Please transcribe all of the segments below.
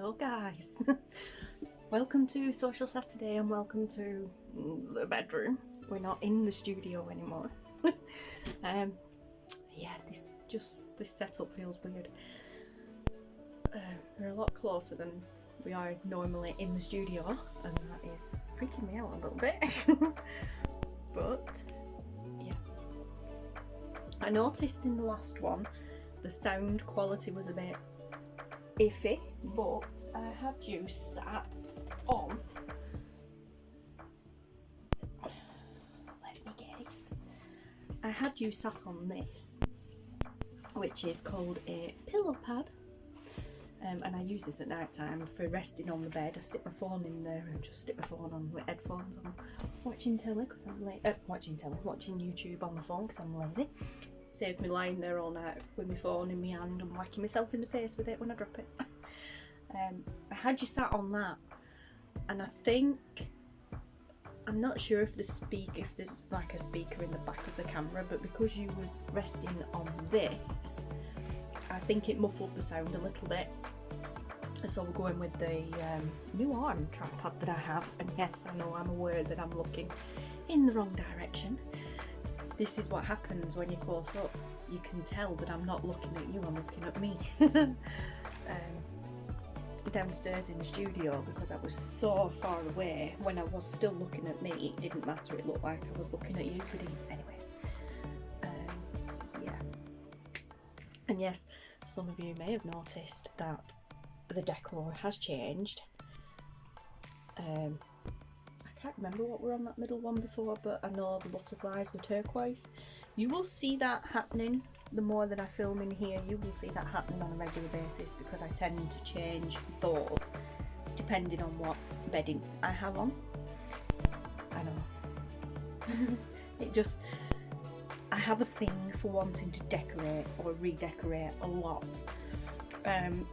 Hello guys, welcome to Social Saturday and welcome to the bedroom. We're not in the studio anymore. Yeah, this setup feels weird. We're a lot closer than we are normally in the studio, and that is freaking me out a little bit. But yeah, I noticed in the last one the sound quality was a bit iffy, but I had you sat on, let me get it, I had you sat on this, which is called a pillow pad, and I use this at night time for resting on the bed. I stick my phone in there and just stick my phone on with headphones on, watching telly because I'm watching YouTube on the phone because I'm lazy. Saved me lying there all night with my phone in my hand and whacking myself in the face with it when I drop it. I had you sat on that, and I think, I'm not sure if there's like a speaker in the back of the camera, but because you was resting on this, I think it muffled the sound a little bit. So we're going with the new arm tripod that I have, and yes, I know, I'm aware that I'm looking in the wrong direction. This is what happens when you're close up. You can tell that I'm not looking at you, I'm looking at me. Downstairs in the studio, because I was so far away, when I was still looking at me, it didn't matter, it looked like I was looking at you, but anyway. Yeah. And yes, some of you may have noticed that the decor has changed. I can't remember what were on that middle one before, but I know the butterflies were turquoise. You will see that happening. The more that I film in here, you will see that happening on a regular basis, because I tend to change those depending on what bedding I have on. I know. I have a thing for wanting to decorate or redecorate a lot. And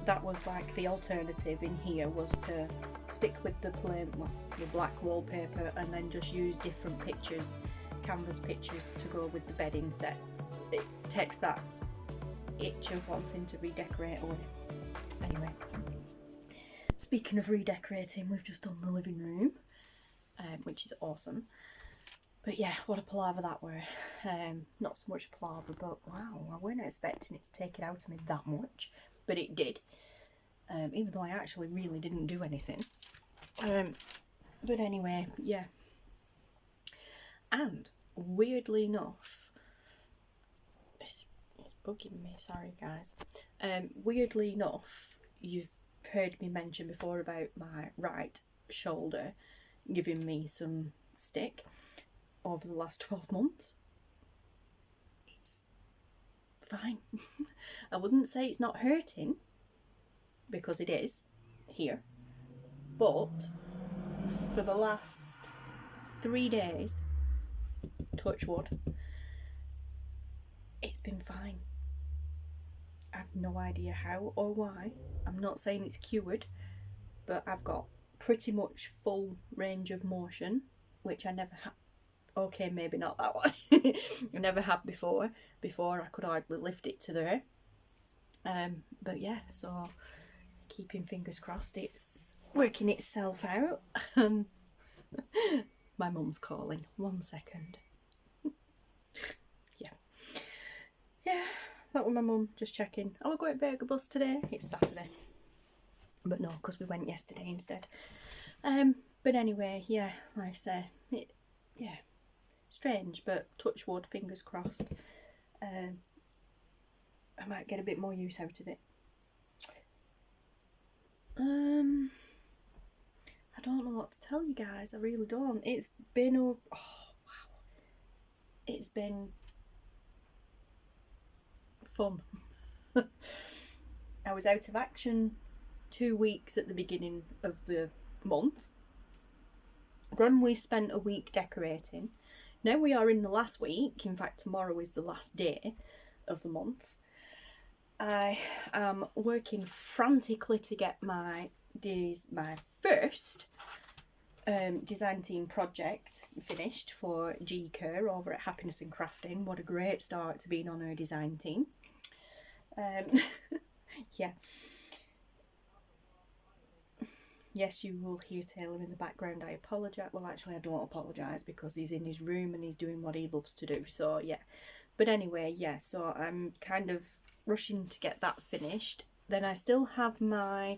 that was like the alternative in here, was to stick with the plain, the black wallpaper, and then just use different pictures, canvas pictures, to go with the bedding sets. It takes that itch of wanting to redecorate away. Anyway, speaking of redecorating, we've just done the living room, which is awesome. But yeah, what a palaver that were. Not so much palaver, but wow, I weren't expecting it to take it out of me that much, but it did. Even though I actually really didn't do anything. But anyway, yeah. And weirdly enough, it's bugging me, sorry guys. Weirdly enough, you've heard me mention before about my right shoulder giving me some stick over the last 12 months. It's fine. I wouldn't say it's not hurting, because it is here, but for the last 3 days, touch wood, it's been fine. I've no idea how or why. I'm not saying it's cured, but I've got pretty much full range of motion, which I never had. Okay, maybe not that one. I never had before. Before I could hardly lift it to there. But yeah, so keeping fingers crossed it's working itself out. My mum's calling. 1 second. Yeah, that was my mum just checking. Oh, we're going to Burger Bus today. It's Saturday. But no, because we went yesterday instead. But anyway, yeah, like I say, yeah, strange, but touch wood, fingers crossed. I might get a bit more use out of it. I don't know what to tell you guys, I really don't. It's been, oh wow, it's been fun. I was out of action 2 weeks at the beginning of the month. Then we spent a week decorating. Now we are in the last week. In fact, tomorrow is the last day of the month. I am working frantically to get my first design team project finished for Kerr over at Happiness and Crafting. What a great start to being on her design team. Yeah. Yes, you will hear Taylor in the background. I apologise. Well, actually, I don't apologise because he's in his room and he's doing what he loves to do. So, yeah. But anyway, yeah, so I'm kind of rushing to get that finished. Then I still have my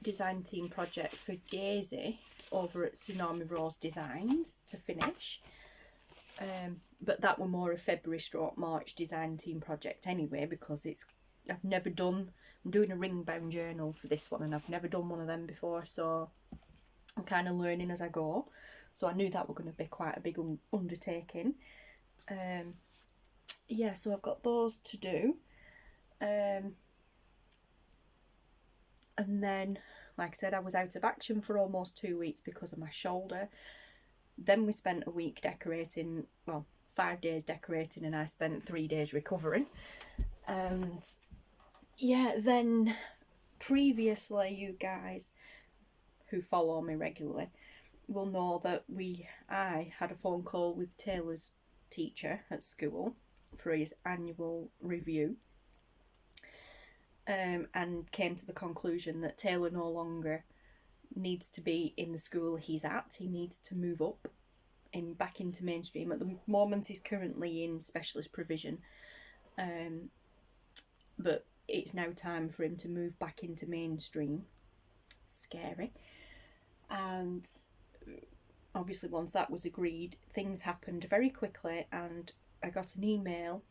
design team project for Daisy over at Tsunami Rose Designs to finish. But that were more a February/March design team project anyway, because I've never done, I'm doing a ring bound journal for this one and I've never done one of them before, so I'm kind of learning as I go. So I knew that were going to be quite a big undertaking. Yeah, so I've got those to do. And then, like I said, I was out of action for almost 2 weeks because of my shoulder. Then we spent a week decorating, well, 5 days decorating, and I spent 3 days recovering. And yeah, then previously, you guys who follow me regularly will know that I had a phone call with Taylor's teacher at school for his annual review, and came to the conclusion that Taylor no longer needs to be in the school he's at. He needs to move up back into mainstream. At the moment he's currently in specialist provision, but it's now time for him to move back into mainstream. Scary. And obviously once that was agreed, things happened very quickly, and I got an email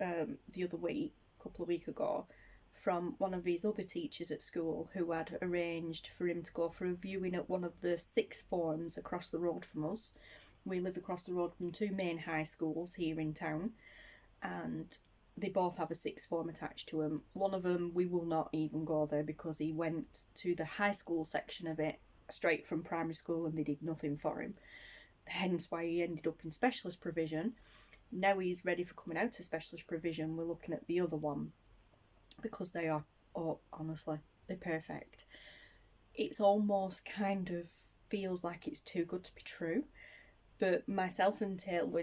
the other week, a couple of weeks ago, from one of his other teachers at school who had arranged for him to go for a viewing at one of the sixth forms across the road from us. We live across the road from 2 main high schools here in town, and they both have a sixth form attached to them. One of them, we will not even go there because he went to the high school section of it straight from primary school and they did nothing for him. Hence why he ended up in specialist provision. Now he's ready for coming out to specialist provision. We're looking at the other one because they are, oh, honestly, they're perfect. It's almost kind of feels like it's too good to be true. But myself and Taylor,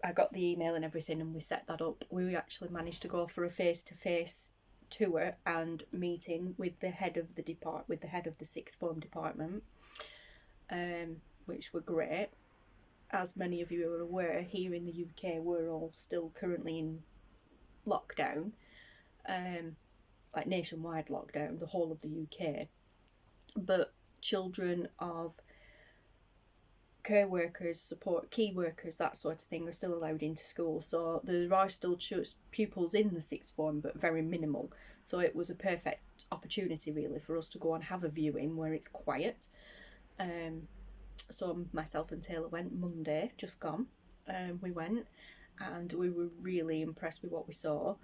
I got the email and everything and we set that up. We actually managed to go for a face-to-face tour and meeting with the head of the sixth form department, which were great. As many of you are aware, here in the UK we're all still currently in lockdown, like nationwide lockdown, the whole of the UK. But children of care workers, support key workers, that sort of thing, are still allowed into school. So there are still pupils in the sixth form, but very minimal. So it was a perfect opportunity really for us to go and have a viewing where it's quiet. So myself and Taylor went Monday, just gone. We went and we were really impressed with what we saw.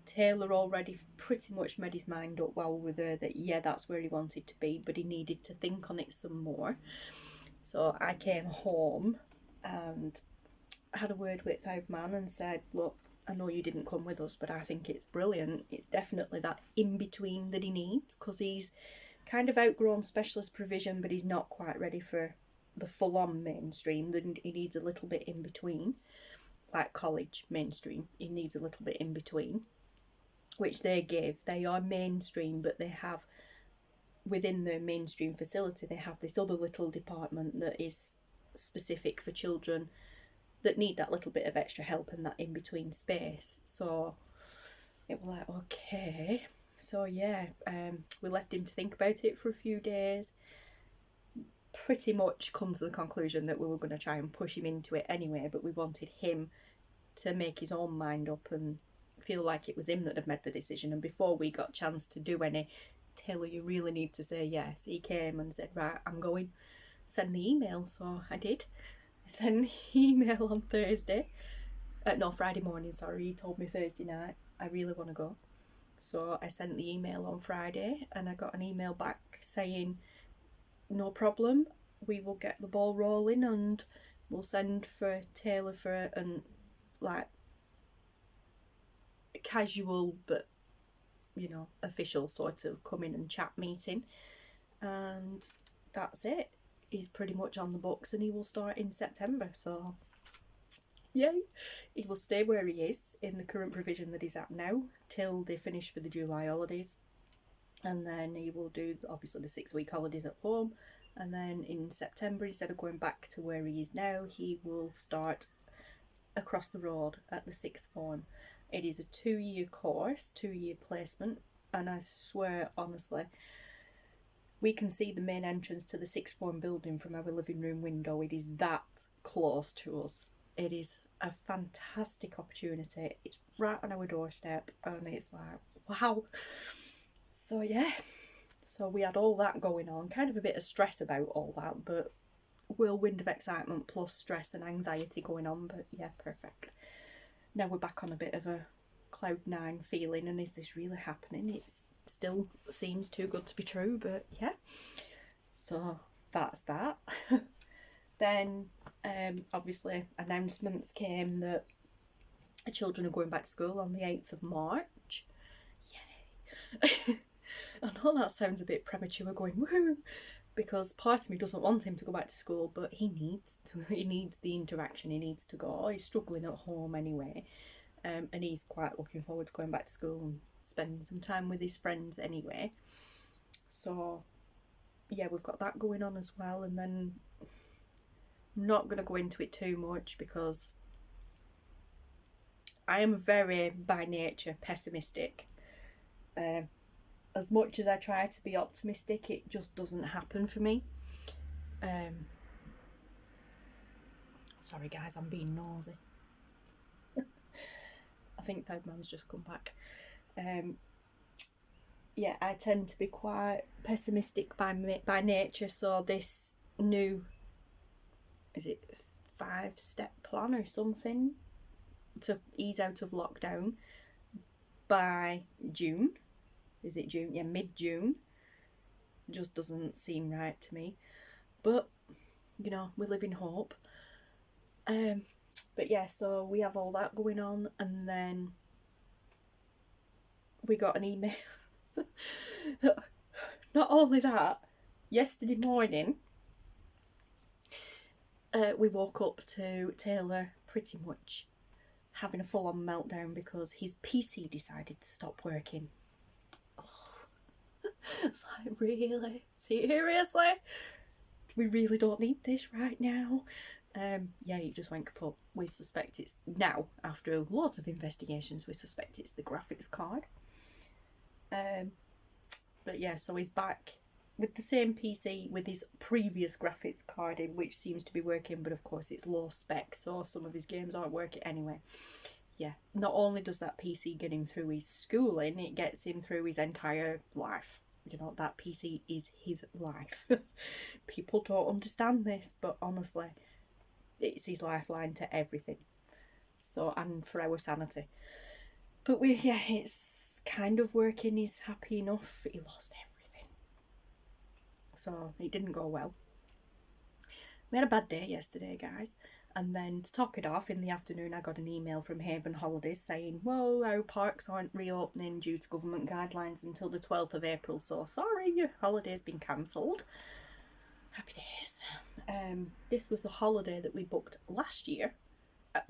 Taylor already pretty much made his mind up while we were there that yeah, that's where he wanted to be, but he needed to think on it some more. So I came home and had a word with our man and said, look, I know you didn't come with us, but I think it's brilliant. It's definitely that in-between that he needs, because he's kind of outgrown specialist provision, but he's not quite ready for the full-on mainstream. He needs a little bit in between, like college mainstream. He needs a little bit in between, which they give. They are mainstream, but they have, within their mainstream facility, they have this other little department that is specific for children that need that little bit of extra help and that in-between space. So it was like, okay. So yeah, we left him to think about it for a few days. Pretty much come to the conclusion that we were going to try and push him into it anyway, but we wanted him to make his own mind up and feel like it was him that had made the decision. And before we got a chance to do any, Taylor, you really need to say yes, he came and said, right, I'm going. Send the email. So I did. I sent the email on Friday morning, sorry. He told me Thursday night, I really want to go. So I sent the email on Friday and I got an email back saying, no problem, we will get the ball rolling and we'll send for Taylor for an like casual but official sort of come in and chat meeting, and that's it. He's pretty much on the books and he will start in September, so yay. He will stay where he is in the current provision that he's at now till they finish for the July holidays. and then he will do obviously the 6-week holidays at home, and then in September, instead of going back to where he is now, he will start across the road at the sixth form. It is a 2-year course, 2-year placement, and I swear honestly, we can see the main entrance to the sixth form building from our living room window. It is that close to us. It is a fantastic opportunity. It's right on our doorstep, and it's like, wow. So yeah, so we had all that going on, kind of a bit of stress about all that, but whirlwind of excitement plus stress and anxiety going on, but yeah, perfect. Now we're back on a bit of a cloud nine feeling, and is this really happening? It still seems too good to be true, but yeah. So that's that. Then obviously announcements came that the children are going back to school on the 8th of March. Yay! I know that sounds a bit premature going woo, because part of me doesn't want him to go back to school, but he needs the interaction, he needs to go. He's struggling at home anyway, and he's quite looking forward to going back to school and spending some time with his friends anyway. So yeah, we've got that going on as well, and then I'm not going to go into it too much because I am very by nature pessimistic. As much as I try to be optimistic, it just doesn't happen for me. Sorry guys, I'm being nosy. I think Third Man's just come back. Yeah, I tend to be quite pessimistic by nature, so this new, is it 5-step plan or something to ease out of lockdown by June, is it June? Yeah, mid-June, just doesn't seem right to me, but you know, we live in hope. But yeah, so we have all that going on, and then we got an email. Not only that, yesterday morning we woke up to Taylor pretty much having a full-on meltdown because his PC decided to stop working. Oh. It's like, really? Seriously? We really don't need this right now. Yeah, it just went kaput. We suspect it's now, after lots of investigations, we suspect it's the graphics card. But yeah, so he's back with the same PC with his previous graphics card in, which seems to be working, but of course it's low spec, so some of his games aren't working anyway. Yeah, not only does that PC get him through his schooling, it gets him through his entire life. You know, that PC is his life. People don't understand this, but honestly, it's his lifeline to everything. So, and for our sanity. But it's kind of working. He's happy enough. He lost everything, so it didn't go well. We had a bad day yesterday, guys, and then to top it off, in the afternoon I got an email from Haven Holidays saying, well, our parks aren't reopening due to government guidelines until the 12th of April, so sorry, your holiday's been cancelled. Happy days. This was the holiday that we booked last year,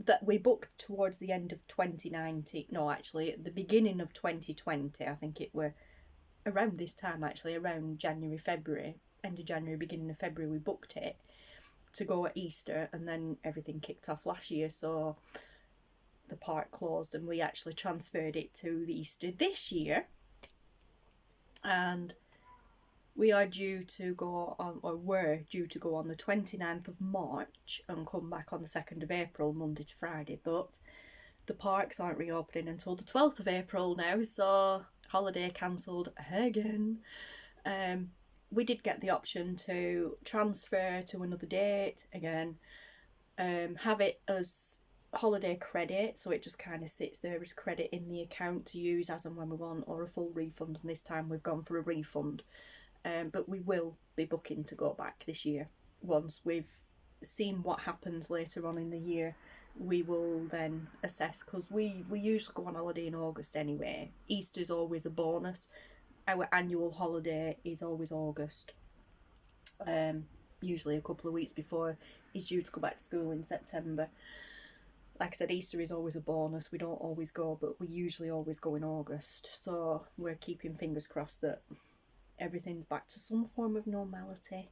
that we booked towards the end of 2019. No, actually, at the beginning of 2020. I think it were around this time, actually, around January, February, end of January, beginning of February, we booked it to go at Easter, and then everything kicked off last year, so the park closed, and we actually transferred it to the Easter this year. And we are due to go on, or were due to go on the 29th of March and come back on the 2nd of April, Monday to Friday, but the parks aren't reopening until the 12th of April now, so holiday cancelled again. We did get the option to transfer to another date again, have it as holiday credit, so it just kind of sits there as credit in the account to use as and when we want, or a full refund, and this time we've gone for a refund. But we will be booking to go back this year. Once we've seen what happens later on in the year, we will then assess, because we usually go on holiday in August anyway. Easter's always a bonus. Our annual holiday is always August. Usually a couple of weeks before he's due to go back to school in September. like I said, Easter is always a bonus. We don't always go, but we usually always go in August. So we're keeping fingers crossed that everything's back to some form of normality.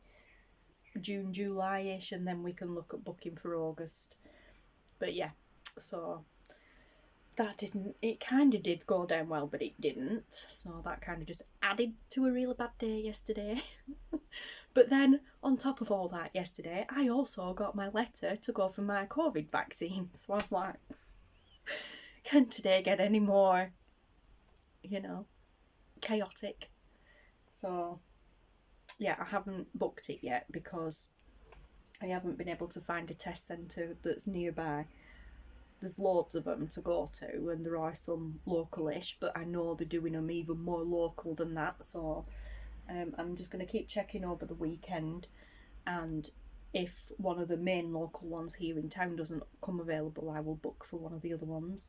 June, July-ish, and then we can look at booking for August. But yeah, so that it kind of did go down well, but it didn't. So that kind of just added to a really bad day yesterday. But then, on top of all that yesterday, I also got my letter to go for my COVID vaccine. So I'm like, can today get any more, chaotic? So, yeah, I haven't booked it yet because I haven't been able to find a test centre that's nearby. There's loads of them to go to, and there are some local-ish, but I know they're doing them even more local than that, so I'm just going to keep checking over the weekend, and if one of the main local ones here in town doesn't come available, I will book for one of the other ones.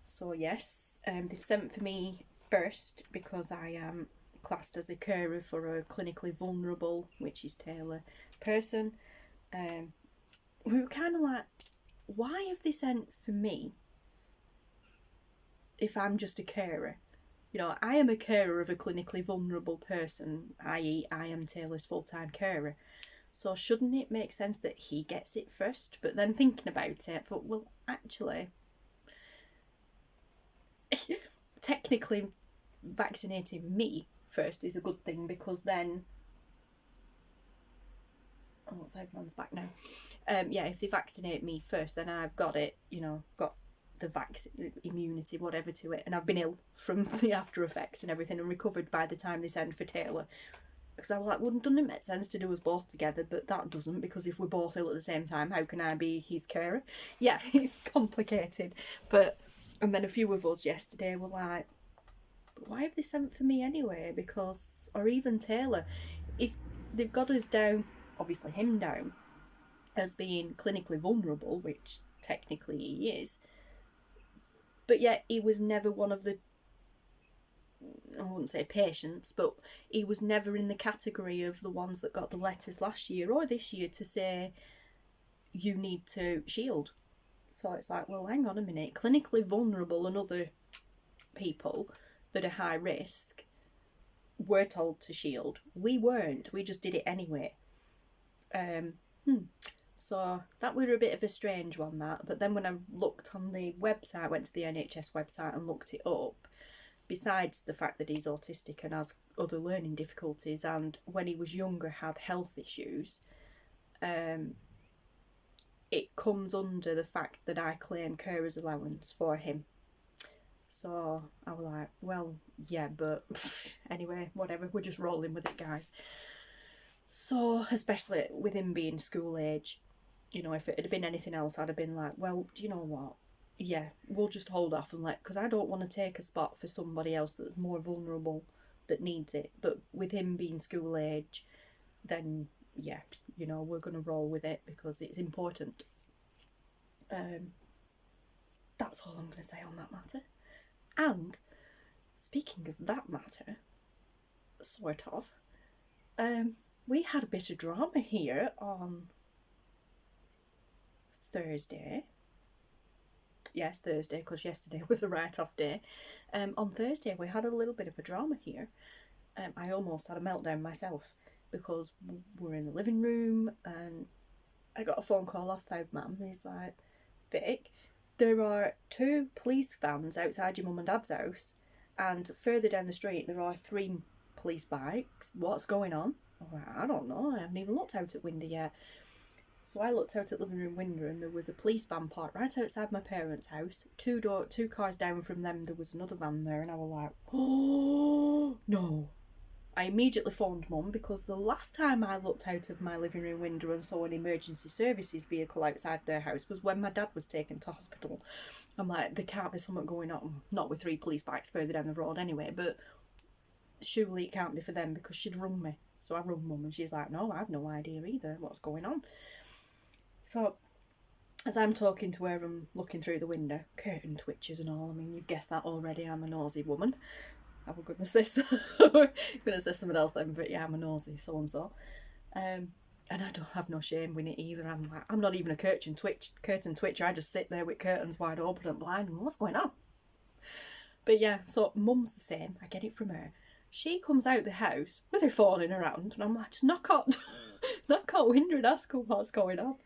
So yes, they've sent for me first because I am classed as a carer for a clinically vulnerable, which is Taylor, person. We were kind of like, why have they sent for me if I'm just a carer? I am a carer of a clinically vulnerable person, i.e. I am Taylor's full-time carer. So shouldn't it make sense that he gets it first? But then thinking about it, I thought, well, actually, technically vaccinating me first is a good thing, because then... Oh, third man's back now. If they vaccinate me first, then I've got it, got the vaccine immunity, whatever, to it, and I've been ill from the after effects and everything and recovered by the time they send for Taylor. Because I was like, doesn't it make sense to do us both together? But that doesn't, because if we're both ill at the same time, how can I be his carer? Yeah, it's complicated. And then a few of us yesterday were like, but why have they sent for me anyway? Because, or even Taylor, they've got us down, obviously him down, as being clinically vulnerable, which technically he is, but yet he was never one of the, I wouldn't say patients, but he was never in the category of the ones that got the letters last year or this year to say you need to shield. So it's like, well, hang on a minute, clinically vulnerable and other people that are high risk were told to shield. We weren't, we just did it anyway. So that were a bit of a strange one, that. But then when I looked on the website, went to the NHS website and looked it up, besides the fact that he's autistic and has other learning difficulties, and when he was younger had health issues, it comes under the fact that I claim carer's allowance for him. So I was like, well, yeah, but anyway, whatever, we're just rolling with it, guys. So, especially with him being school age, if it had been anything else, I'd have been like, well, do you know what? Yeah, we'll just hold off and because I don't want to take a spot for somebody else that's more vulnerable that needs it. But with him being school age, then, yeah, we're going to roll with it because it's important. That's all I'm going to say on that matter. And, speaking of that matter, sort of, we had a bit of drama here on Thursday. Yes, Thursday, because yesterday was a write-off day. On Thursday, we had a little bit of a drama here. I almost had a meltdown myself because we're in the living room and I got a phone call off Loud Mum. He's like, Vic, there are 2 police vans outside your mum and dad's house, and further down the street there are 3 police bikes. What's going on? I don't know, I haven't even looked out at window yet. So I looked out at the living room window and there was a police van parked right outside my parents' house. 2 cars down from them there was another van there, and I was like, oh no. I immediately phoned Mum, because the last time I looked out of my living room window and saw an emergency services vehicle outside their house was when my dad was taken to hospital. I'm like, there can't be something going on, not with 3 police bikes further down the road anyway, but surely it can't be for them, because she'd rung me. So I rung Mum and she's like, no, I have no idea either what's going on. So as I'm talking to her and looking through the window, curtain twitches and all, I mean, you've guessed that already, I'm a nosy woman. I was going to say something else then, but yeah, I'm a nosy so-and-so. And I don't have no shame with it either. I'm like, I'm not even a curtain twitcher. I just sit there with curtains wide open and blind. And what's going on? But yeah, so mum's the same. I get it from her. She comes out the house with her phone in her hand, and I'm like, just knock on window and ask her what's going on.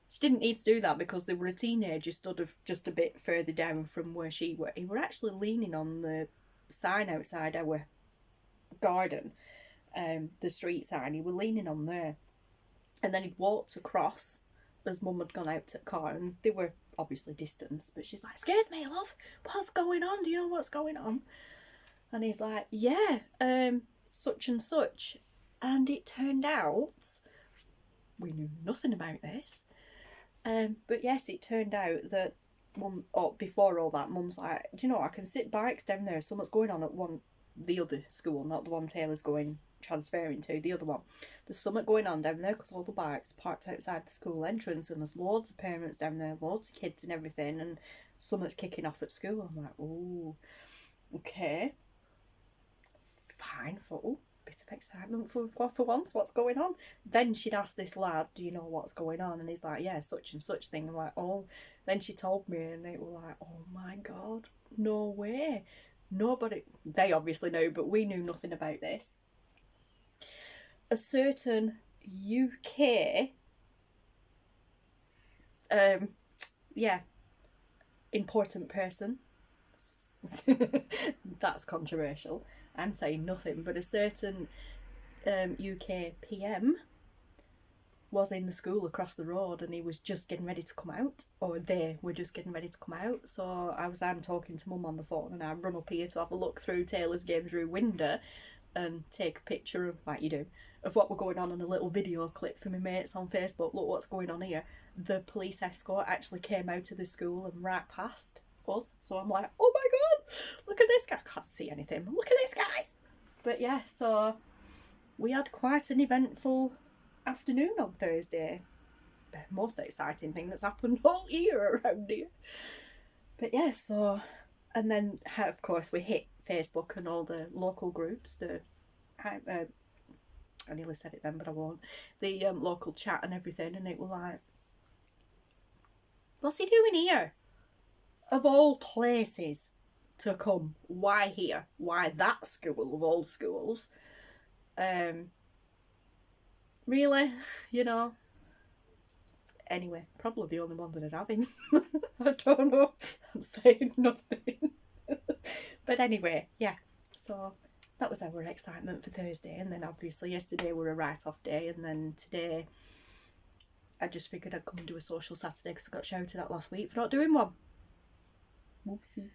She didn't need to do that because they were a teenager stood just a bit further down from where she were. He were actually leaning on the sign outside our garden, the street sign. He were leaning on there. And then he'd walked across as mum had gone out to the car, and they were obviously distant, but she's like, excuse me, love, what's going on? Do you know what's going on? And he's like, yeah, such and such. And it turned out, we knew nothing about this, but yes, it turned out that mum, before all that, mum's like, do you know, I can sit bikes down there, something's going on at the other school, not the one Taylor's transferring to, the other one. There's something going on down there because all the bikes are parked outside the school entrance, and there's loads of parents down there, loads of kids and everything, and something's kicking off at school. I'm like, oh, okay, fine, for bit of excitement for once, what's going on? Then she'd ask this lad, do you know what's going on? And he's like, yeah, such and such thing. I'm like, oh. Then she told me, and they were like, oh my god, no way. Nobody, they obviously know, but we knew nothing about this. A certain UK, important person, that's controversial, I'm saying nothing, but a certain UK PM was in the school across the road, and he was just getting ready to come out, or they were just getting ready to come out. So I'm talking to mum on the phone, and I run up here to have a look through Taylor's games room window and take a picture of, like you do, of what were going on, and a little video clip for my mates on Facebook. Look what's going on here. The police escort actually came out of the school and right past us. So I'm like, oh my god, look at this guy. I can't see anything, but look at this, guys. But yeah, so we had quite an eventful afternoon on Thursday. The most exciting thing that's happened all year around here. But yeah, so, and then of course we hit Facebook and all the local groups, I nearly said it then, but I won't. The local chat and everything, and it was like, what's he doing here? Of all places to come, why here? Why that school of all schools? Really, you know. Anyway, probably the only one that I'd have him. I don't know. I'm saying nothing. But anyway, yeah. So that was our excitement for Thursday, and then obviously yesterday were a write-off day, and then today I just figured I'd come and do a social Saturday because I got shouted at last week for not doing one. Whoopsie.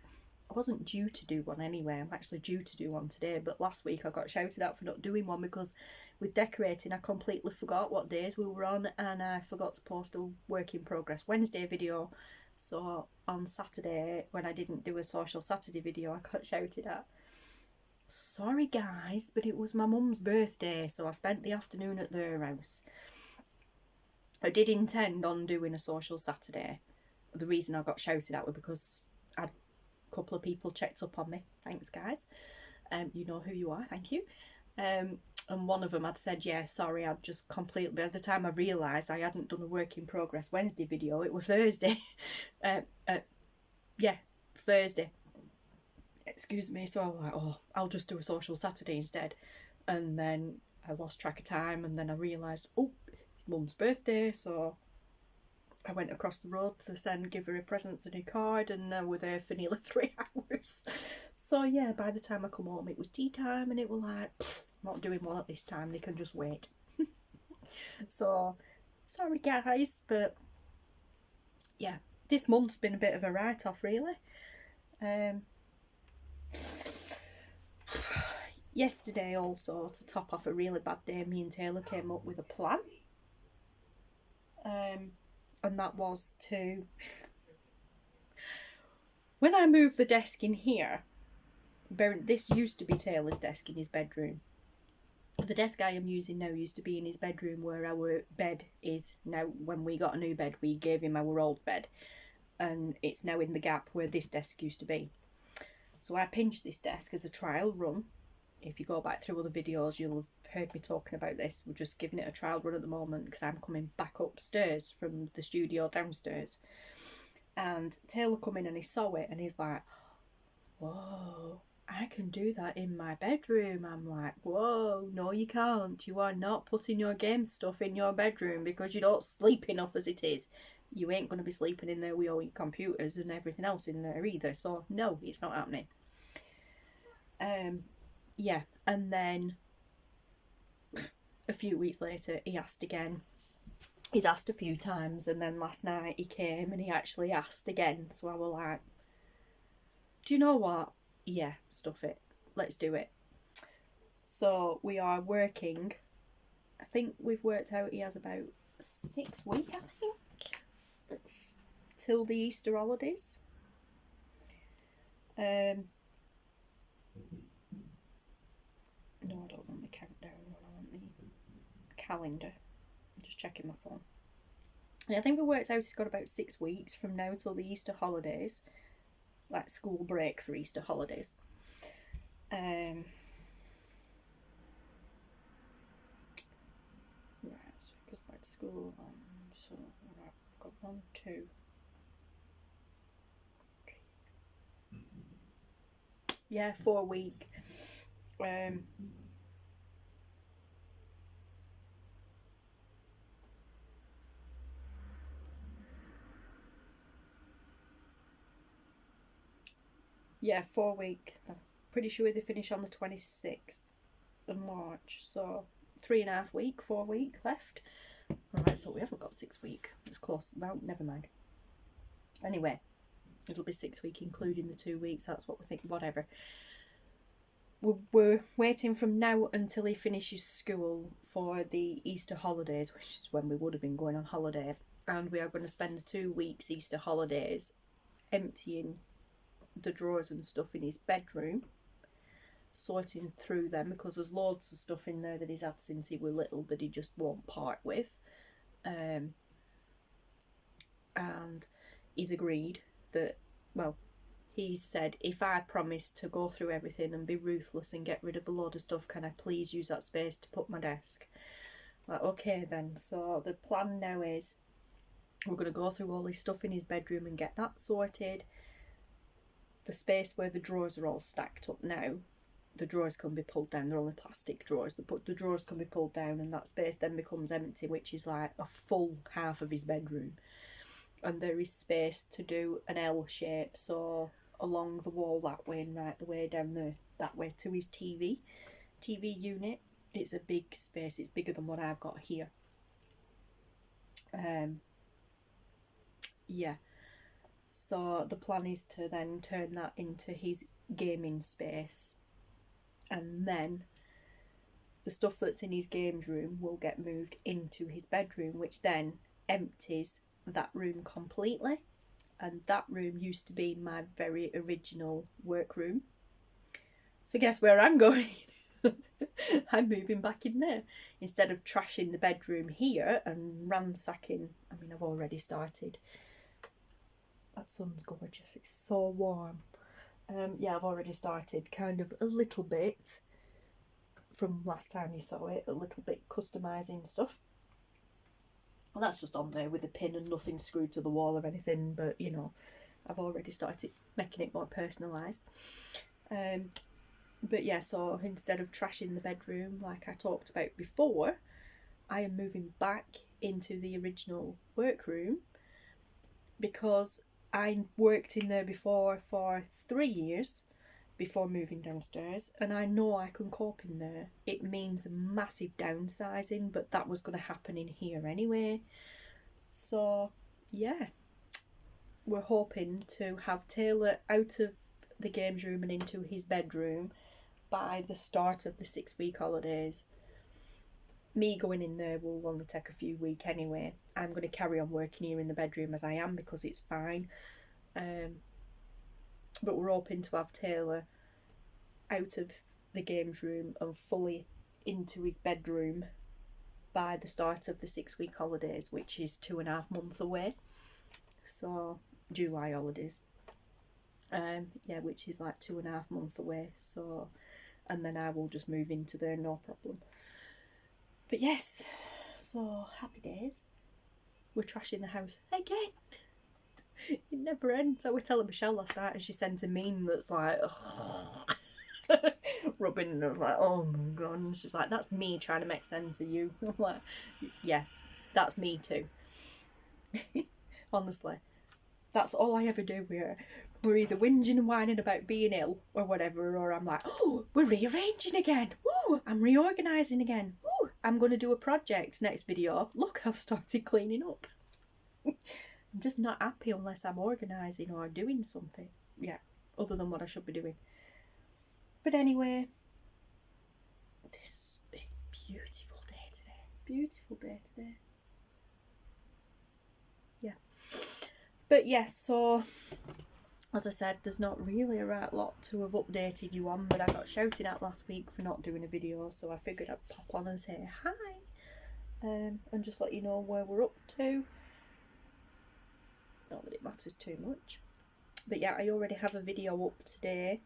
I wasn't due to do one anyway. I'm actually due to do one today, but last week I got shouted at for not doing one because with decorating I completely forgot what days we were on, and I forgot to post a work in progress Wednesday video. So on Saturday, when I didn't do a social Saturday video, I got shouted at. Sorry guys, but it was my mum's birthday, so I spent the afternoon at their house. I did intend on doing a social Saturday. The reason I got shouted at was because a couple of people checked up on me. Thanks guys. You know who you are, thank you. And one of them had said, yeah, sorry, I'd just completely, by the time I realised I hadn't done a work in progress Wednesday video, it was Thursday. Thursday. Excuse me, so I was like, oh, I'll just do a social Saturday instead. And then I lost track of time, and then I realised, oh, mum's birthday, so I went across the road to give her a present and a card, and I was there for nearly 3 hours. So yeah, by the time I come home it was tea time, and it was like, I'm not doing one at this time, they can just wait. So, sorry guys, but yeah, this month's been a bit of a write-off really. Yesterday also, to top off a really bad day, me and Taylor came up with a plan. And that was to, when I moved the desk in here, this used to be Taylor's desk in his bedroom. The desk I am using now used to be in his bedroom where our bed is now. When we got a new bed, we gave him our old bed, and it's now in the gap where this desk used to be. So I pinched this desk as a trial run, if you go back through other videos, you'll have heard me talking about this. We're just giving it a trial run at the moment because I'm coming back upstairs from the studio downstairs. And Taylor come in and he saw it and he's like, whoa, I can do that in my bedroom. I'm like, whoa, no you can't. You are not putting your game stuff in your bedroom because you don't sleep enough as it is. You ain't going to be sleeping in there with all your computers and everything else in there either. So no, it's not happening. Yeah, and then a few weeks later he asked again. He's asked a few times, and then last night he came and he actually asked again. So I was like, do you know what? Yeah, stuff it. Let's do it. So we are working. I think we've worked out he has about 6 weeks, I think, till the Easter holidays. No, I don't want the countdown. I want the calendar. I'm just checking my phone. And I think we worked out he's got about 6 weeks from now till the Easter holidays. Like school break for Easter holidays. Right, so he goes back to school on, so right, I've got 1, 2, 3. Yeah, 4 week. Yeah, 4 week. I'm pretty sure they finish on the 26th of March. So 3.5 week, 4 week left. Alright, so we haven't got 6 week. It's close. Well, never mind. Anyway, it'll be 6 week including the 2 weeks. That's what we're thinking. Whatever. We're waiting from now until he finishes school for the Easter holidays, which is when we would have been going on holiday. And we are going to spend the 2 weeks Easter holidays emptying the drawers and stuff in his bedroom, sorting through them, because there's loads of stuff in there that he's had since he was little that he just won't part with. And he's agreed that, well, he said, if I promise to go through everything and be ruthless and get rid of a load of stuff, can I please use that space to put my desk? Like, okay then. So the plan now is we're going to go through all his stuff in his bedroom and get that sorted. The space where the drawers are all stacked up now, the drawers can be pulled down. They're only plastic drawers. The drawers can be pulled down and that space then becomes empty, which is like a full half of his bedroom. And there is space to do an L shape, so along the wall that way and right the way down there that way to his TV unit. It's a big space. It's bigger than what I've got here. Yeah. So the plan is to then turn that into his gaming space, and then the stuff that's in his games room will get moved into his bedroom, which then empties that room completely. And that room used to be my very original workroom. So guess where I'm going? I'm moving back in there. Instead of trashing the bedroom here and ransacking, I mean, I've already started. That sun's gorgeous, it's so warm. Yeah, I've already started kind of a little bit, from last time you saw it, a little bit customising stuff. Well, that's just on there with a pin and nothing screwed to the wall or anything, but you know, I've already started making it more personalised. But yeah, so instead of trashing the bedroom like I talked about before, I am moving back into the original workroom because I worked in there before for 3 years before moving downstairs, and I know I can cope in there. It means a massive downsizing, but that was going to happen in here anyway. So yeah, we're hoping to have Taylor out of the games room and into his bedroom by the start of the 6 week holidays. Me going in there will only take a few weeks anyway. I'm going to carry on working here in the bedroom as I am because it's fine. But we're hoping to have Taylor out of the games room and fully into his bedroom by the start of the 6 week holidays, which is 2.5 months away. So July holidays. Yeah, which is like 2.5 months away. So and then I will just move into there, no problem. But yes, so happy days. We're trashing the house again. It never ends. I was telling Michelle last night and she sent a meme that's like, rubbing, and I was like, oh my god. And she's like, that's me trying to make sense of you. I'm like, yeah, that's me too. Honestly, that's all I ever do here. We're either whinging and whining about being ill or whatever, or I'm like, oh, we're rearranging again. Oh, I'm reorganising again. Oh, I'm going to do a project next video. Look, I've started cleaning up. I'm just not happy unless I'm organising or doing something. Yeah, other than what I should be doing. But anyway, this is a beautiful day today. Beautiful day today. Yeah. But yes, so as I said, there's not really a right lot to have updated you on, but I got shouted at last week for not doing a video, so I figured I'd pop on and say hi, and just let you know where we're up to. Not that it matters too much. But yeah, I already have a video up today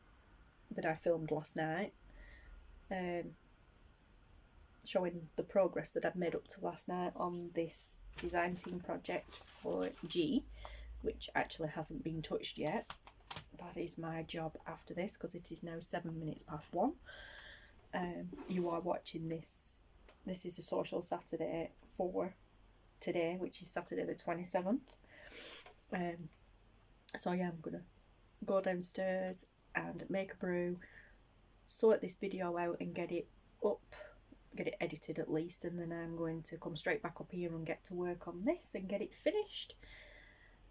that I filmed last night, showing the progress that I've made up to last night on this design team project for G, which actually hasn't been touched yet. That is my job after this, because it is now 1:07. You are watching this. This is a social Saturday for today, which is Saturday the 27th. So yeah, I'm gonna go downstairs and make a brew, sort this video out and get it up, get it edited at least, and then I'm going to come straight back up here and get to work on this and get it finished.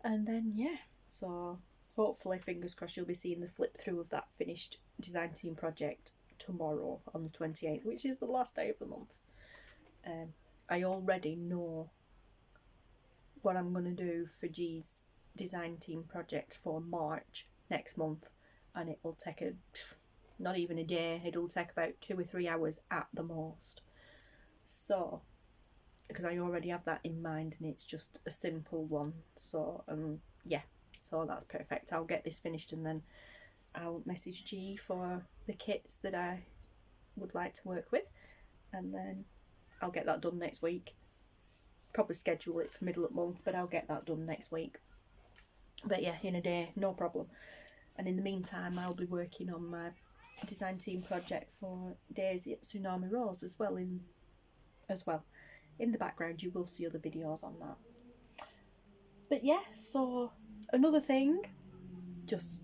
And then yeah, so hopefully, fingers crossed, you'll be seeing the flip through of that finished design team project tomorrow on the 28th, which is the last day of the month. I already know what I'm going to do for G's design team project for March next month, and it will take not even a day, it'll take about 2 or 3 hours at the most. So, because I already have that in mind and it's just a simple one, so yeah, so that's perfect. I'll get this finished and then I'll message G for the kits that I would like to work with, and then I'll get that done next week. Probably schedule it for middle of month, but I'll get that done next week. But yeah, in a day, no problem. And in the meantime, I'll be working on my design team project for Daisy at Tsunami Rose as well. In the background, you will see other videos on that. But yeah, so another thing, just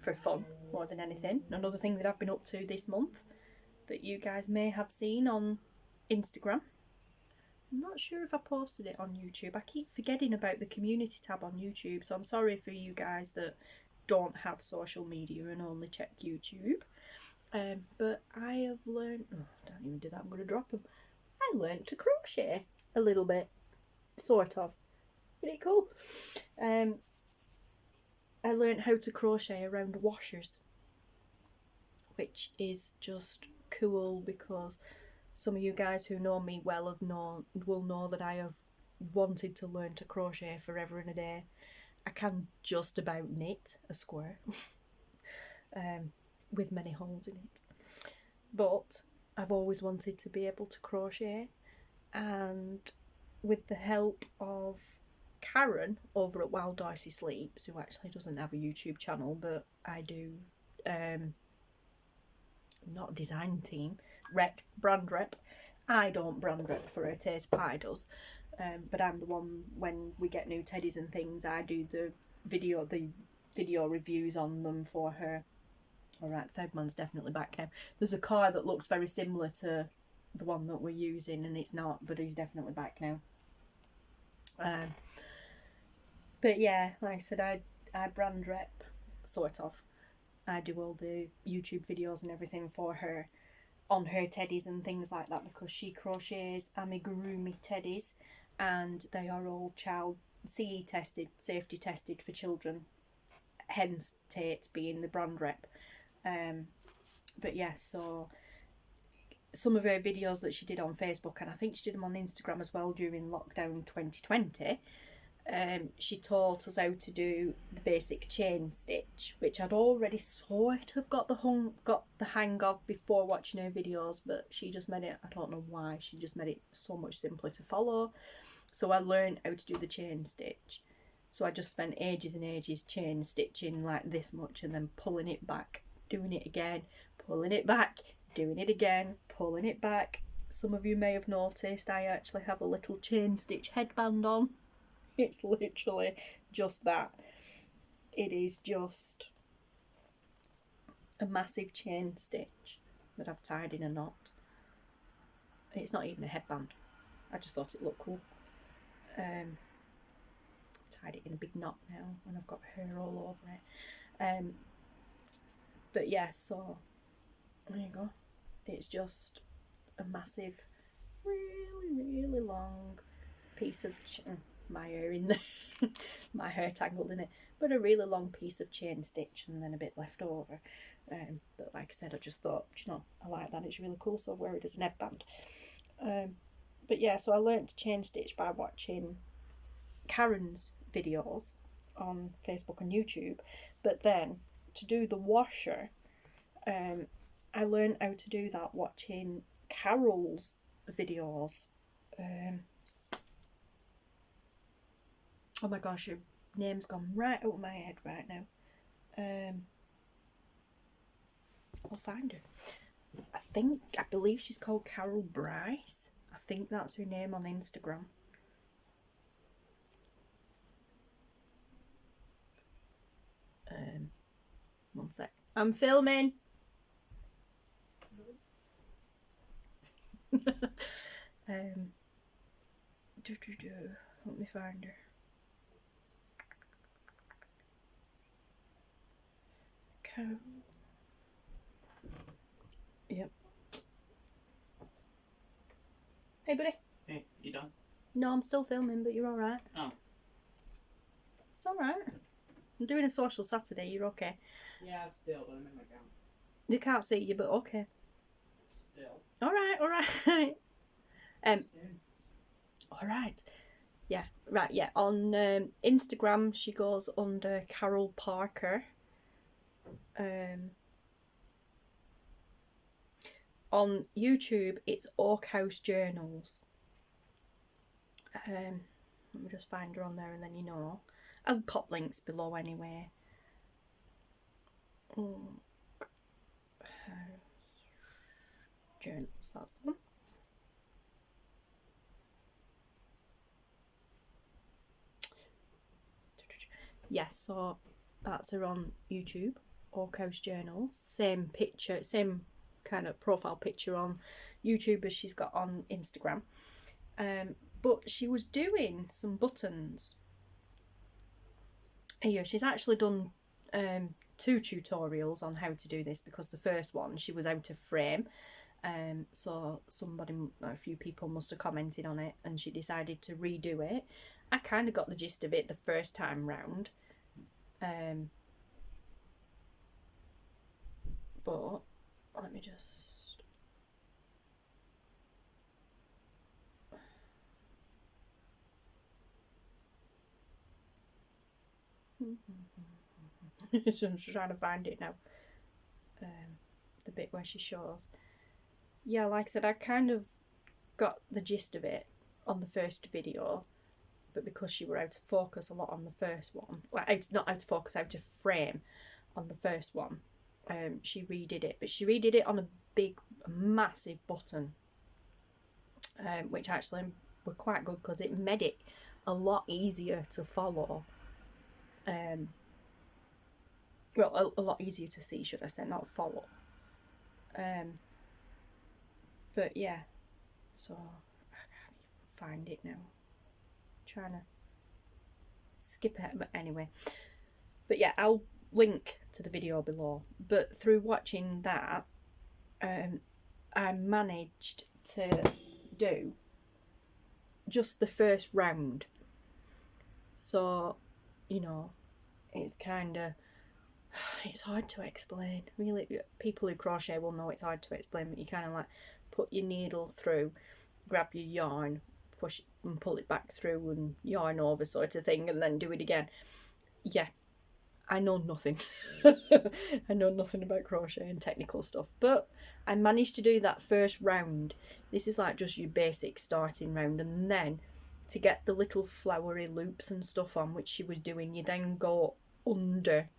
for fun more than anything, another thing that I've been up to this month that you guys may have seen on Instagram. I'm not sure if I posted it on YouTube. I keep forgetting about the community tab on YouTube, so I'm sorry for you guys that don't have social media and only check YouTube. But I have learned... Oh, don't even do that, I'm going to drop them. I learned to crochet a little bit. Sort of. Pretty cool. I learned how to crochet around washers, which is just cool because some of you guys who know me well will know that I have wanted to learn to crochet forever and a day. I can just about knit a square with many holes in it, but I've always wanted to be able to crochet, and with the help of Karen over at While Darcey Sleeps, who actually doesn't have a YouTube channel, but I do, not design team, brand rep. I don't brand rep for her, Taste Pie does, but I'm the one, when we get new teddies and things, I do the video reviews on them for her. Alright, third man's definitely back now. There's a car that looks very similar to the one that we're using, and it's not, but he's definitely back now. But yeah, like I said, I brand rep, sort of. I do all the YouTube videos and everything for her on her teddies and things like that, because she crochets amigurumi teddies, and they are all child CE tested, safety tested for children, hence Tate being the brand rep. But yeah, so some of her videos that she did on Facebook, and I think she did them on Instagram as well during lockdown 2020, she taught us how to do the basic chain stitch, which I'd already sort of got the hang of before watching her videos, but she just made it, I don't know why, she just made it so much simpler to follow. So I learned how to do the chain stitch. So I just spent ages and ages chain stitching like this much and then pulling it back, doing it again, pulling it back, doing it again, pulling it back. Some of you may have noticed I actually have a little chain stitch headband on. It's literally just that. It is just a massive chain stitch that I've tied in a knot. It's not even a headband. I just thought it looked cool. Tied it in a big knot now and I've got hair all over it. But yeah, so there you go. It's just a massive, really long piece of my hair in there. My hair tangled in it, but a really long piece of chain stitch and then a bit left over. But like I said, I just thought, you know, I like that, it's really cool, so I'll wear it as an headband. But yeah, so I learnt to chain stitch by watching Karen's videos on Facebook and YouTube, but then to do the washer, I learned how to do that watching Carol's videos. Oh my gosh, her name's gone right out of my head right now. I'll find her. I believe she's called Carol Bryce. I think that's her name on Instagram. One sec. I'm filming. Let me find her. Carol. Yep. Hey, buddy. Hey, you done? No, I'm still filming, but you're alright. Oh. It's alright. I'm doing a social Saturday, you're okay. Yeah, still, but I'm in my gown. They can't see you, but okay. Still. Alright. Alright. Yeah, right, yeah. On Instagram, she goes under Carol Parker. On YouTube, it's Oak House Journals. Let me just find her on there and then you know. I'll pop links below anyway. Oak House Journals, that's the one. Yes, so that's her on YouTube, Oak House Journals. Same picture, same kind of profile picture on YouTube as she's got on Instagram. But she was doing some buttons. Here, she's actually done 2 tutorials on how to do this, because the first one she was out of frame. So a few people must have commented on it and she decided to redo it. I kind of got the gist of it the first time round. But let me just... I'm just trying to find it now. The bit where she shows. Yeah, like I said, I kind of got the gist of it on the first video, but because she were out of focus a lot on the first one, well, not out of focus, out of frame on the first one, she redid it. But she redid it on a massive button, which actually were quite good because it made it a lot easier to follow. Well, a lot easier to see, should I say, not follow. But yeah, so I can't even find it now. I'm trying to skip it, but anyway. But yeah, I'll link to the video below. But through watching that, I managed to do just the first round. So, you know, it's kind of... It's hard to explain. Really, people who crochet will know it's hard to explain, but you kind of like put your needle through, grab your yarn, push, and pull it back through and yarn over sort of thing and then do it again. Yeah, I know nothing. I know nothing about crochet and technical stuff, but I managed to do that first round. This is like just your basic starting round, and then to get the little flowery loops and stuff on which she was doing, you then go under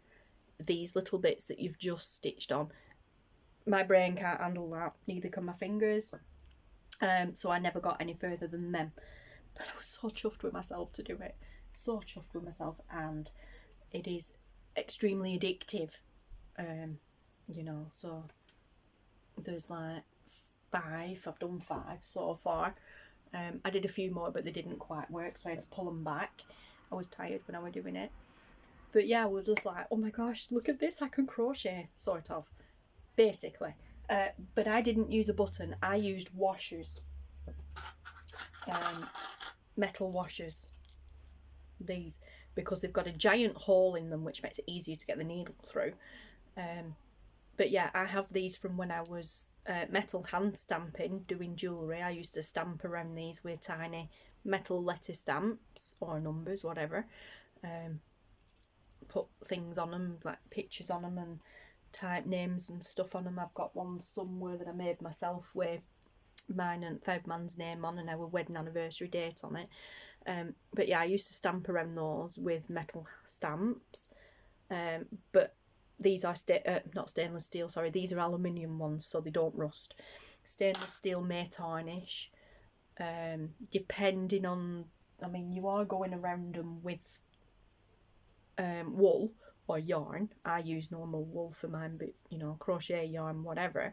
these little bits that you've just stitched on. My brain can't handle that, neither can my fingers, so I never got any further than them. But I was so chuffed with myself to do it, so chuffed with myself, and it is extremely addictive, you know. So there's like 5, I've done 5 so far. I did a few more but they didn't quite work, so I had to pull them back. I was tired when I was doing it, but yeah, we're just like, oh my gosh, look at this, I can crochet, sort of, basically. But I didn't use a button, I used washers, metal washers, these, because they've got a giant hole in them which makes it easier to get the needle through. But yeah, I have these from when I was metal hand stamping, doing jewellery. I used to stamp around these with tiny metal letter stamps or numbers, whatever. Put things on them, like pictures on them, and type names and stuff on them. I've got one somewhere that I made myself with mine and third man's name on and our wedding anniversary date on it. But yeah, I used to stamp around those with metal stamps. But these are not stainless steel, sorry, these are aluminium ones, so they don't rust. Stainless steel may tarnish, depending on, I mean, you are going around them with wool or yarn. I use normal wool for mine, but you know, crochet yarn, whatever.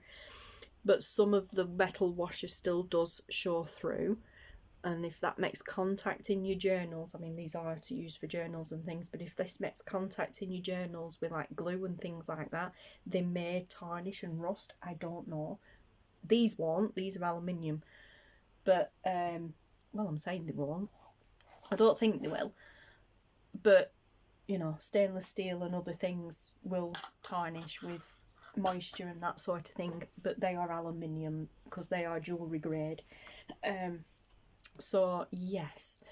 But some of the metal washer still does show through, and if that makes contact in your journals, I mean, these are to use for journals and things, but if this makes contact in your journals with like glue and things like that, they may tarnish and rust. I don't know. These won't. These are aluminium. But, well, I'm saying they won't. I don't think they will. But, you know, stainless steel and other things will tarnish with moisture and that sort of thing, but they are aluminium because they are jewellery grade. So yes,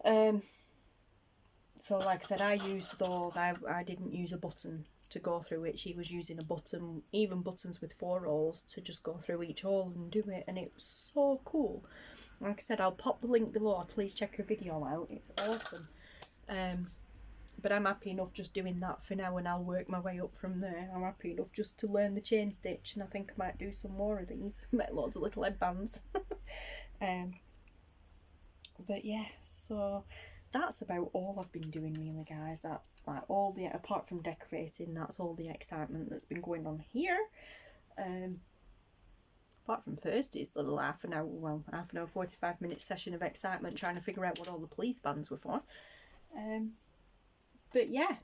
so like I said, I used those. I didn't use a button to go through it. She was using a button, even buttons with 4 holes, to just go through each hole and do it, and it was so cool. Like I said, I'll pop the link below, please check her video out, it's awesome. But I'm happy enough just doing that for now, and I'll work my way up from there. I'm happy enough just to learn the chain stitch, and I think I might do some more of these, make loads of little headbands. But yeah, so that's about all I've been doing really, guys. That's like all the, apart from decorating, that's all the excitement that's been going on here. Apart from Thursday's little half an hour, 45-minute session of excitement trying to figure out what all the police vans were for. But yeah,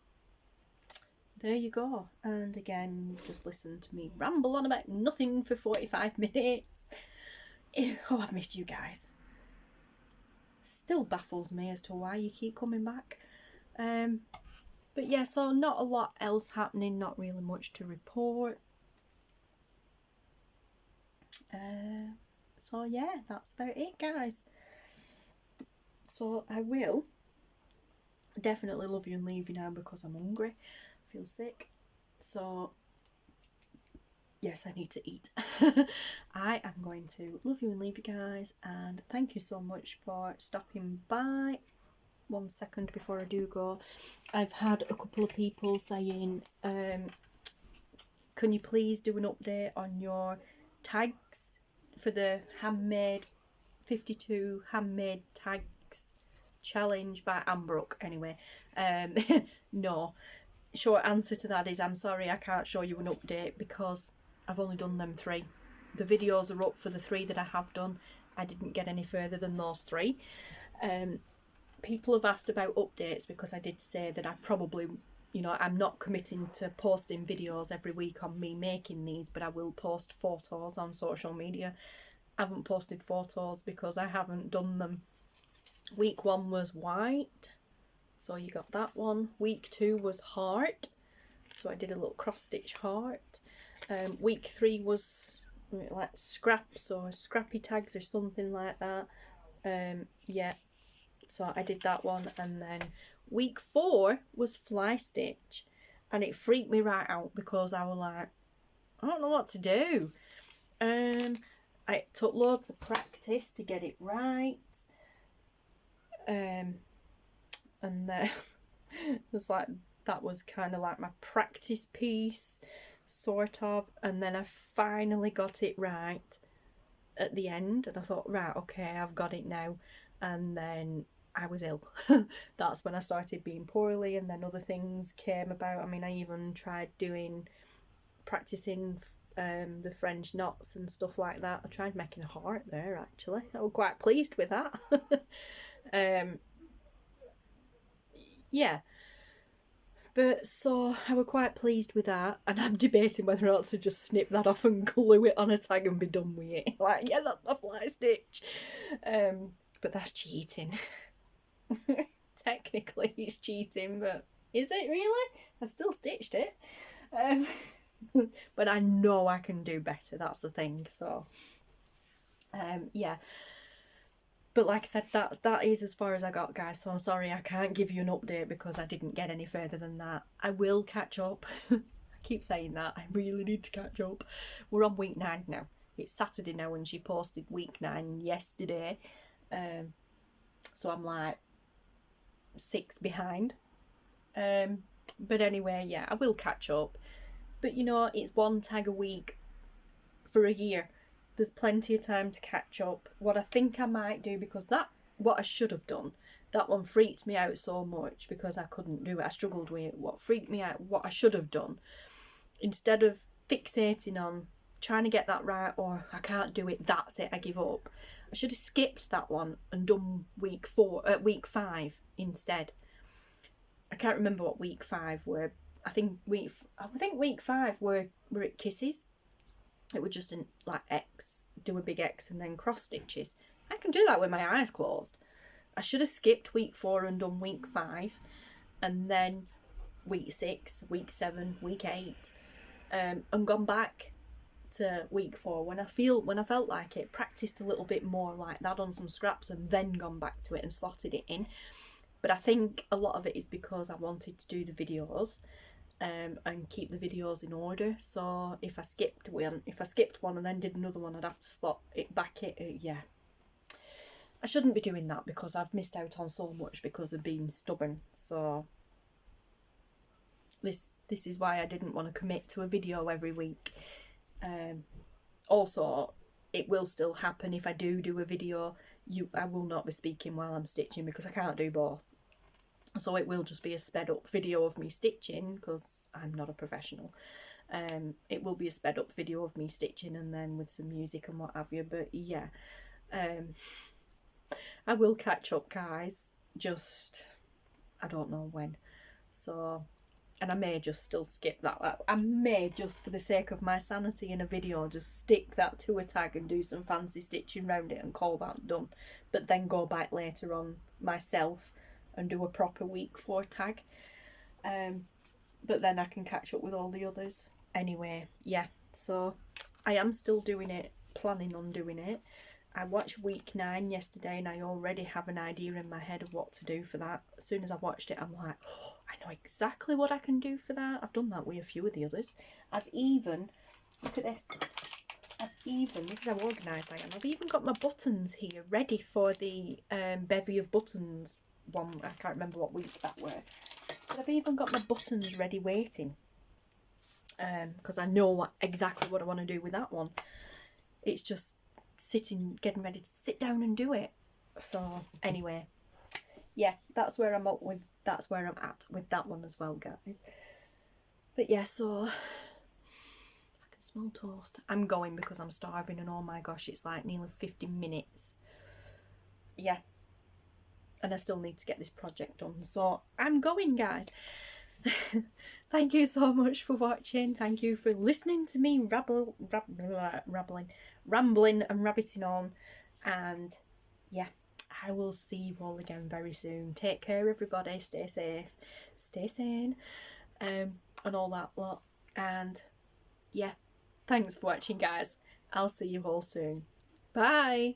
there you go. And again, just listen to me ramble on about nothing for 45 minutes. Oh, I've missed you guys. Still baffles me as to why you keep coming back. But yeah, so not a lot else happening, not really much to report. So yeah, that's about it, guys. So I will definitely love you and leave you now because I'm hungry, I feel sick. So yes, I need to eat. I am going to love you and leave you guys, and thank you so much for stopping by. 1 second before I do go, I've had a couple of people saying, can you please do an update on your tags for the handmade 52 handmade tags challenge by Brooke. Anyway, no, short answer to that is I'm sorry, I can't show you an update because I've only done them 3. The videos are up for the 3 that I have done. I didn't get any further than those 3. People have asked about updates because I did say that I probably, you know, I'm not committing to posting videos every week on me making these, but I will post photos on social media. I haven't posted photos because I haven't done them. Week 1 was white, so you got that one. Week 2 was heart, so I did a little cross stitch heart. Week 3 was like scraps or scrappy tags or something like that. Yeah, so I did that one, and then week 4 was fly stitch, and it freaked me right out because I was like, I don't know what to do. It took loads of practice to get it right. And then it was like, that was kind of like my practice piece, sort of. And then I finally got it right at the end, and I thought, right, okay, I've got it now. And then I was ill. That's when I started being poorly, and then other things came about. I mean, I even tried practicing the French knots and stuff like that. I tried making a heart there, actually. I was quite pleased with that. Yeah. But so I was quite pleased with that, and I'm debating whether or not to just snip that off and glue it on a tag and be done with it. Like, yeah, that's my fly stitch. But that's cheating. Technically it's cheating, but is it really? I still stitched it. But I know I can do better, that's the thing. So yeah. But like I said, that is as far as I got, guys, so I'm sorry I can't give you an update because I didn't get any further than that. I will catch up. I keep saying that, I really need to catch up. We're on week 9 now. It's Saturday now, and she posted week 9 yesterday. So I'm like 6 behind. But anyway, yeah, I will catch up. But you know, it's 1 tag a week for a year. There's plenty of time to catch up. What I think I might do, because what I should have done, that one freaked me out so much because I couldn't do it. I struggled with it. What freaked me out, what I should have done, instead of fixating on trying to get that right, or I can't do it, that's it, I give up, I should have skipped that one and done week 5 instead. I can't remember what week 5 were. I think week 5 were at kisses. It would just like do a big X and then cross stitches. I can do that with my eyes closed. I should have skipped week 4 and done week 5, and then week 6, week 7, week 8, and gone back to week 4 when I felt like it, practiced a little bit more like that on some scraps, and then gone back to it and slotted it in. But I think a lot of it is because I wanted to do the videos and keep the videos in order. So if I skipped one and then did another one, I'd have to slot it back in. Yeah, I shouldn't be doing that because I've missed out on so much because of being stubborn. So this is why I didn't want to commit to a video every week. Also, it will still happen if I do a video. I will not be speaking while I'm stitching because I can't do both. So it will just be a sped up video of me stitching because I'm not a professional. It will be a sped up video of me stitching and then with some music and what have you. But yeah, I will catch up, guys. Just, I don't know when. So, and I may just still skip that. I may just, for the sake of my sanity in a video, just stick that to a tag and do some fancy stitching around it and call that done. But then go back later on myself and do a proper week 4 tag. But then I can catch up with all the others. Anyway, yeah, so I am still doing it, planning on doing it. I watched week 9 yesterday and I already have an idea in my head of what to do for that. As soon as I watched it, I'm like, oh, I know exactly what I can do for that. I've done that with a few of the others. I've even, look at this, this is how organised I am, I've even got my buttons here ready for the bevy of buttons one. I can't remember what week that were, but I've even got my buttons ready waiting because I know exactly what I want to do with that one. It's just getting ready to sit down and do it. So anyway, yeah, that's where I'm at with that one as well, guys. But yeah, so I can smell toast. I'm going because I'm starving, and oh my gosh, it's like nearly 50 minutes. Yeah, and I still need to get this project done, so I'm going, guys. Thank you so much for watching. Thank you for listening to me rambling and rabbiting on. And yeah, I will see you all again very soon. Take care, everybody. Stay safe, stay sane, and all that lot. And yeah, thanks for watching, guys. I'll see you all soon. Bye.